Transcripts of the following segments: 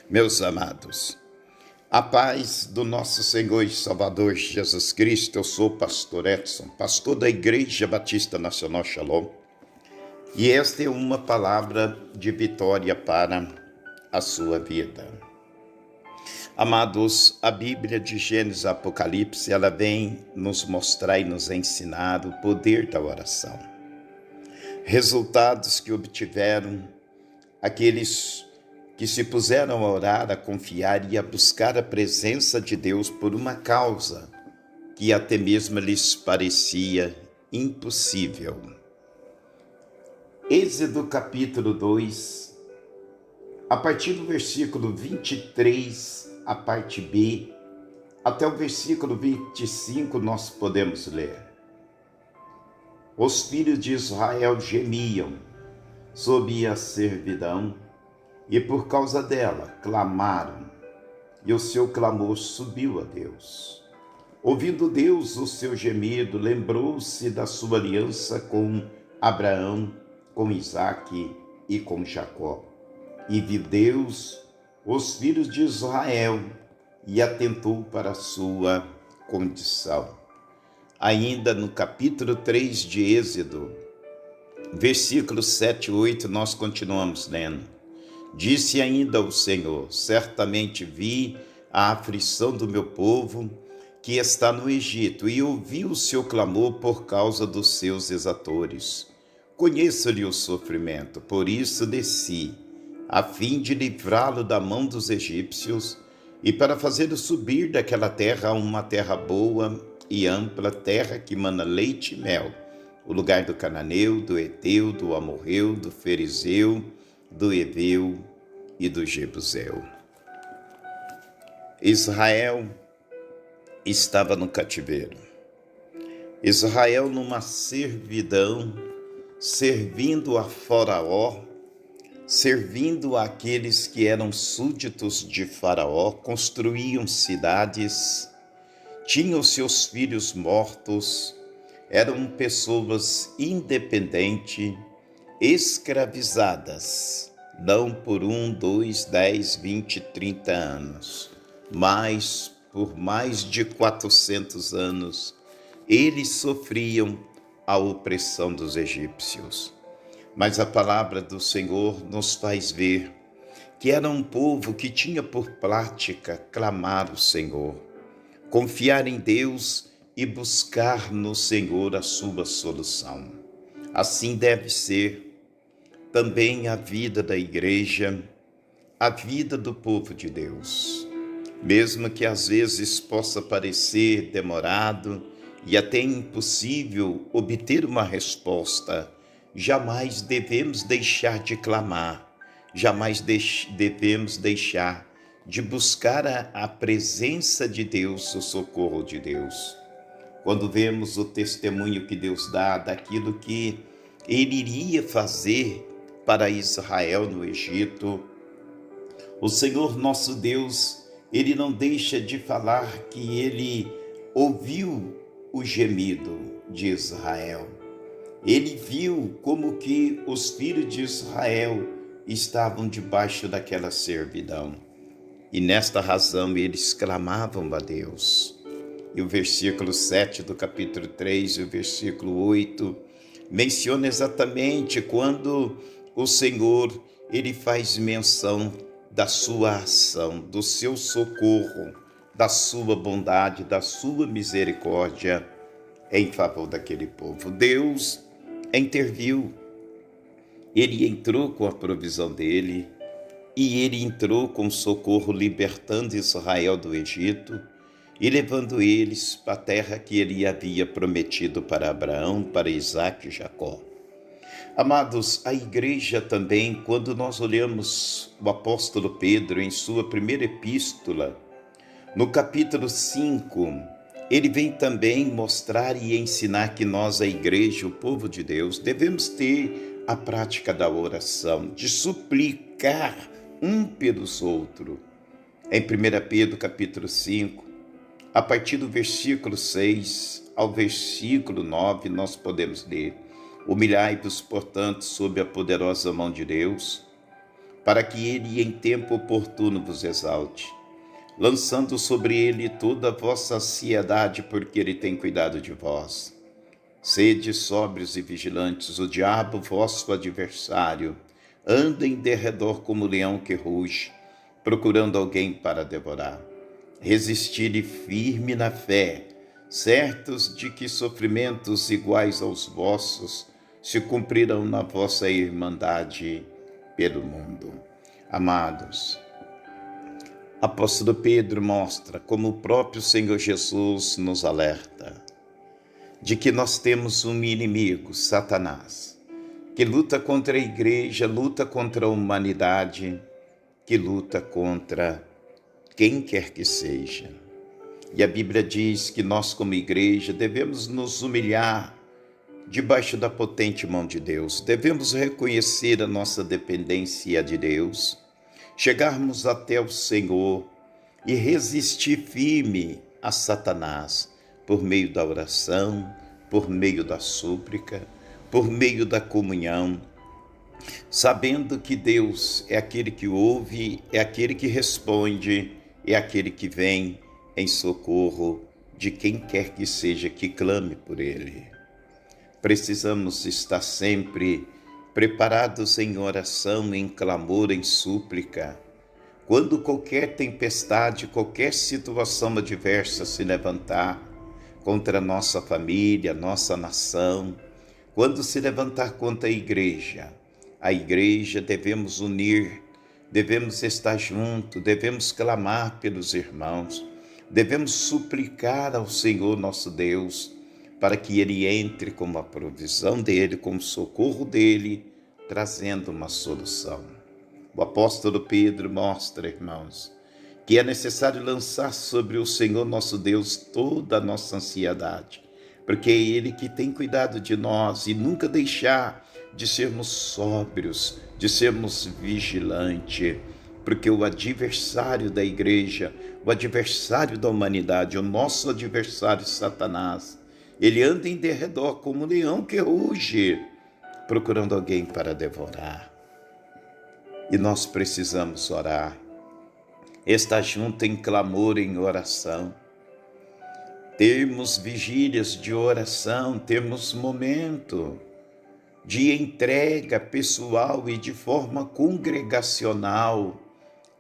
Meus amados, a paz do nosso Senhor e Salvador Jesus Cristo. Eu sou o pastor Edson, pastor da Igreja Batista Nacional Shalom, e esta é uma palavra de vitória para a sua vida. Amados, a Bíblia de Gênesis e Apocalipse, ela vem nos mostrar e nos ensinar o poder da oração. Resultados que obtiveram aqueles que se puseram a orar, a confiar e a buscar a presença de Deus por uma causa que até mesmo lhes parecia impossível. Êxodo capítulo 2, a partir do versículo 23, a parte B, até o versículo 25, nós podemos ler. Os filhos de Israel gemiam sob a servidão, e por causa dela clamaram, e o seu clamor subiu a Deus. Ouvindo Deus o seu gemido, lembrou-se da sua aliança com Abraão, com Isaque e com Jacó. E viu Deus os filhos de Israel e atentou para a sua condição. Ainda no capítulo 3 de Êxodo, versículos 7 e 8, nós continuamos lendo. Disse ainda o Senhor: certamente vi a aflição do meu povo que está no Egito, e ouvi o seu clamor por causa dos seus exatores. Conheço-lhe o sofrimento, por isso desci, a fim de livrá-lo da mão dos egípcios, e para fazê-lo subir daquela terra a uma terra boa e ampla, terra que mana leite e mel, o lugar do cananeu, do heteu, do amorreu, do ferizeu, do heveu e do jebuseu. Israel estava no cativeiro. Israel numa servidão, servindo a Faraó, servindo àqueles que eram súditos de Faraó, construíam cidades, tinham seus filhos mortos, eram pessoas independentes, escravizadas, não por 1, 2, 10, 20, 30 anos, mas por mais de 400 anos, eles sofriam a opressão dos egípcios. Mas a palavra do Senhor nos faz ver que era um povo que tinha por prática clamar o Senhor, confiar em Deus e buscar no Senhor a sua solução. Assim deve ser também a vida da igreja, a vida do povo de Deus. Mesmo que às vezes possa parecer demorado e até impossível obter uma resposta, jamais devemos deixar de clamar, jamais devemos deixar de buscar a presença de Deus, o socorro de Deus. Quando vemos o testemunho que Deus dá daquilo que Ele iria fazer para Israel no Egito, o Senhor nosso Deus, Ele não deixa de falar que Ele ouviu o gemido de Israel. Ele viu como que os filhos de Israel estavam debaixo daquela servidão. E nesta razão eles clamavam a Deus. E o versículo 7 do capítulo 3 e o versículo 8 menciona exatamente quando o Senhor, Ele faz menção da sua ação, do seu socorro, da sua bondade, da sua misericórdia em favor daquele povo. Deus interviu, Ele entrou com a provisão dEle e Ele entrou com socorro, libertando Israel do Egito e levando eles para a terra que Ele havia prometido para Abraão, para Isaque e Jacó. Amados, a igreja também, quando nós olhamos o apóstolo Pedro em sua primeira epístola, no capítulo 5, ele vem também mostrar e ensinar que nós, a igreja, o povo de Deus, devemos ter a prática da oração, de suplicar um pelos outros. Em 1 Pedro capítulo 5, a partir do versículo 6 ao versículo 9, nós podemos ler: Humilhai-vos, portanto, sob a poderosa mão de Deus, para que ele em tempo oportuno vos exalte, lançando sobre ele toda a vossa ansiedade, porque ele tem cuidado de vós. Sede sóbrios e vigilantes, o diabo, vosso adversário, anda em derredor como leão que ruge, procurando alguém para devorar. Resistir-lhe firme na fé, certos de que sofrimentos iguais aos vossos se cumprirão na vossa irmandade pelo mundo. Amados, apóstolo Pedro mostra como o próprio Senhor Jesus nos alerta de que nós temos um inimigo, Satanás, que luta contra a igreja, luta contra a humanidade, que luta contra quem quer que seja. E a Bíblia diz que nós, como igreja, devemos nos humilhar debaixo da potente mão de Deus, devemos reconhecer a nossa dependência de Deus, chegarmos até o Senhor e resistir firme a Satanás por meio da oração, por meio da súplica, por meio da comunhão, sabendo que Deus é aquele que ouve, é aquele que responde, é aquele que vem em socorro de quem quer que seja que clame por Ele. Precisamos estar sempre preparados em oração, em clamor, em súplica. Quando qualquer tempestade, qualquer situação adversa se levantar contra a nossa família, nossa nação, quando se levantar contra a igreja devemos unir, devemos estar juntos, devemos clamar pelos irmãos, devemos suplicar ao Senhor nosso Deus para que Ele entre com a provisão dEle, com o socorro dEle, trazendo uma solução. O apóstolo Pedro mostra, irmãos, que é necessário lançar sobre o Senhor nosso Deus toda a nossa ansiedade, porque é Ele que tem cuidado de nós, e nunca deixar de sermos sóbrios, de sermos vigilantes, porque o adversário da igreja, o adversário da humanidade, o nosso adversário Satanás, ele anda em derredor como um leão que ruge, procurando alguém para devorar. E nós precisamos orar, estar junto em clamor, em oração, termos vigílias de oração, termos momento de entrega pessoal e de forma congregacional,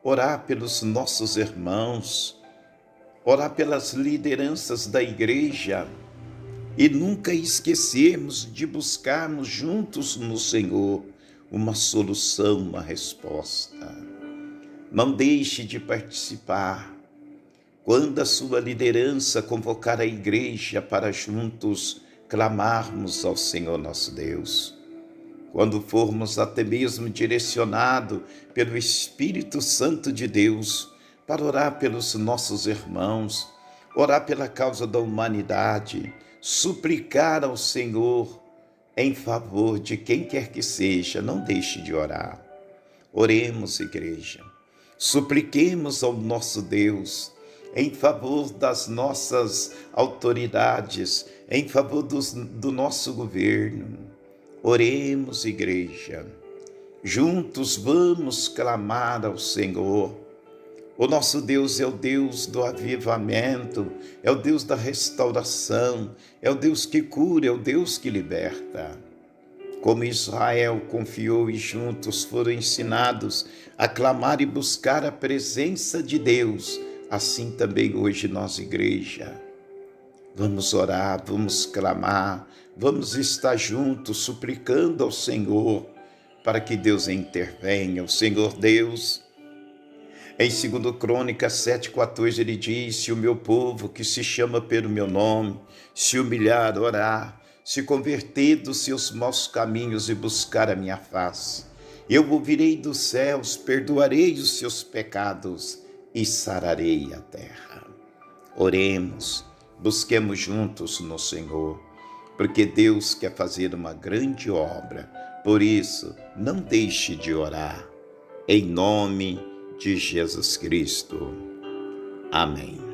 orar pelos nossos irmãos, orar pelas lideranças da igreja, e nunca esquecermos de buscarmos juntos no Senhor uma solução, uma resposta. Não deixe de participar. Quando a sua liderança convocar a igreja para juntos clamarmos ao Senhor nosso Deus, quando formos até mesmo direcionados pelo Espírito Santo de Deus para orar pelos nossos irmãos, orar pela causa da humanidade, suplicar ao Senhor em favor de quem quer que seja, não deixe de orar. Oremos, igreja, supliquemos ao nosso Deus em favor das nossas autoridades, em favor do nosso governo. Oremos, igreja, juntos vamos clamar ao Senhor. O nosso Deus é o Deus do avivamento, é o Deus da restauração, é o Deus que cura, é o Deus que liberta. Como Israel confiou e juntos foram ensinados a clamar e buscar a presença de Deus, assim também hoje nós, igreja, vamos orar, vamos clamar, vamos estar juntos suplicando ao Senhor para que Deus intervenha. O Senhor Deus, em 2 Crônicas 7,14, ele diz: se o meu povo, que se chama pelo meu nome, se humilhar, orar, se converter dos seus maus caminhos e buscar a minha face, eu ouvirei dos céus, perdoarei os seus pecados e sararei a terra. Oremos, busquemos juntos no Senhor, porque Deus quer fazer uma grande obra. Por isso, não deixe de orar. Em nome de Jesus Cristo. Amém.